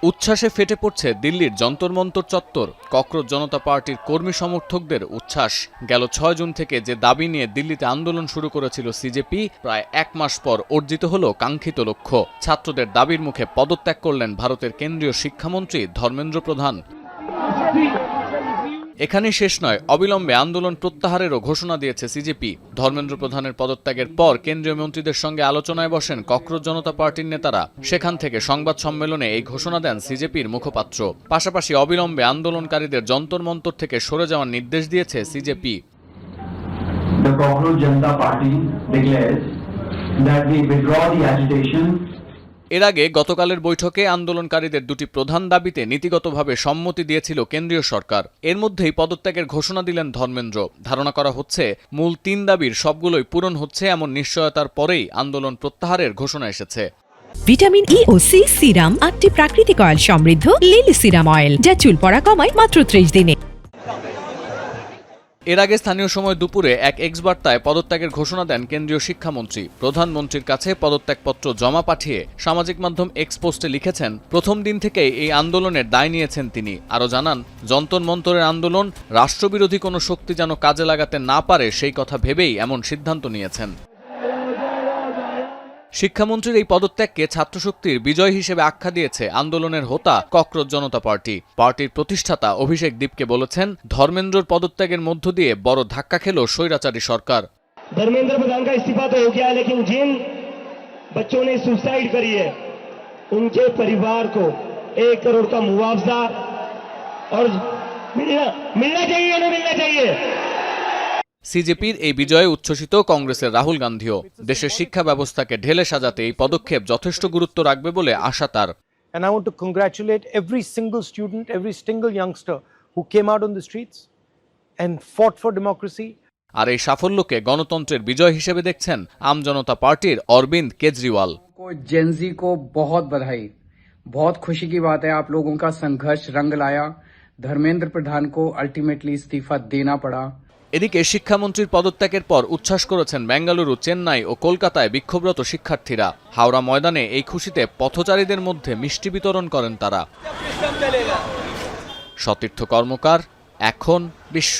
উচ্ছ্বাসে ফেটে পড়ছে দিল্লির যন্তর মন্তর চত্বর। ককরোচ জনতা পার্টির কর্মী সমর্থকদের উচ্ছ্বাস। গেল ৬ জুন থেকে যে দাবি নিয়ে দিল্লিতে আন্দোলন শুরু করেছিল সিজেপি, প্রায় ১ মাস পর অর্জিত হল কাঙ্ক্ষিত লক্ষ্য। ছাত্রদের দাবির মুখে পদত্যাগ করলেন ভারতের কেন্দ্রীয় শিক্ষামন্ত্রী ধর্মেন্দ্র প্রধান। এখানেই শেষ নয়, অবিলম্বে আন্দোলন প্রত্যাহারেরও ঘোষণা দিয়েছে সিজেপি। ধর্মেন্দ্র প্রধানের পদত্যাগের পর কেন্দ্রীয় মন্ত্রীদের সঙ্গে আলোচনায় বসেন ককরোচ জনতা পার্টির নেতারা। সেখান থেকে সংবাদ সম্মেলনে এই ঘোষণা দেন সিজেপির মুখপাত্র। পাশাপাশি অবিলম্বে আন্দোলনকারীদের যন্তর মন্তর থেকে সরে যাওয়ার নির্দেশ দিয়েছে CJP. The Cockroach Janata Party declares that they withdraw the agitation. এর আগে গতকালের বৈঠকে আন্দোলনকারীদের দুটি প্রধান দাবিতে নীতিগতভাবে সম্মতি দিয়েছিল কেন্দ্রীয় সরকার। এর মধ্যেই পদত্যাগের ঘোষণা দিলেন ধর্মেন্দ্র। ধারণা করা হচ্ছে মূল ৩ দাবির সবগুলোই পূরণ হচ্ছে এমন নিশ্চয়তার পরেই আন্দোলন প্রত্যাহারের ঘোষণা এসেছে। ভিটামিন ই ও সি সিরাম ৮টি প্রাকৃতিক অয়েল সমৃদ্ধ লিলি সিরাম অয়েল, যা চুল পড়া কমায় মাত্র ৩০ দিনে। এর আগে স্থানীয় সময় দুপুরে এক এক্স বার্তায় পদত্যাগের ঘোষণা দেন কেন্দ্রীয় শিক্ষামন্ত্রী। প্রধানমন্ত্রীর কাছে পদত্যাগপত্র জমা পাঠিয়ে সামাজিক মাধ্যম এক্স পোস্টে লিখেছেন, প্রথম দিন থেকেই এই আন্দোলনের দায় নিয়েছেন তিনি। আরও জানান, যন্তর মন্তরের আন্দোলন রাষ্ট্রবিরোধী কোনো শক্তি যেন কাজে লাগাতে না পারে সেই কথা ভেবেই এমন সিদ্ধান্ত নিয়েছেন। শিক্ষামন্ত্রীর এই পদত্যাগকে ছাত্রশক্তির বিজয় হিসেবে আখ্যা দিয়েছে আন্দোলনের হোতা ককরোচ জনতা পার্টি। পার্টির প্রতিষ্ঠাতা অভিষেক দীপকে বলেছেন, ধর্মেন্দ্রর পদত্যাগের মধ্য দিয়ে বড় ধাক্কা খেল স্বৈরাচারী সরকার। धर्मेंद्र प्रधान का इस्तीफा तो हो गया, लेकिन जिन बच्चों ने सुसाइड करी है उनके परिवार को 1 करोड़ का मुआवजा और मिलना चाहिए, ना मिलना चाहिए। সিজেপির এই বিজয়ে উচ্ছ্বসিত কংগ্রেসের রাহুল গান্ধীও। দেশের শিক্ষা ব্যবস্থাকে ঢেলে সাজাতে এই পদক্ষেপ যথেষ্ট গুরুত্ব রাখবে বলে আশা তার। And I want to congratulate every single student, every single youngster who came out on the streets and fought for democracy. আর এই সাফল্যকে গণতন্ত্রের বিজয় হিসেবে দেখছেন আমজনতা পার্টির অরবিন্দ কেজরিওয়াল। जेनजी को बहुत बधाई, बहुत खुशी की बात है। आप लोगों का संघर्ष रंग लाया। धर्मेंद्र प्रधान को अल्टीमेटली इस्तीफा देना पड़ा। এদিকে শিক্ষামন্ত্রীর পদত্যাগের পর উচ্ছ্বাস করেছেন বেঙ্গালুরু, চেন্নাই ও কলকাতায় বিক্ষোভরত শিক্ষার্থীরা। হাওড়া ময়দানে এই খুশিতে পথচারীদের মধ্যে মিষ্টি বিতরণ করেন তারা। সতীর্থ কর্মকার, এখন বিশ্ব।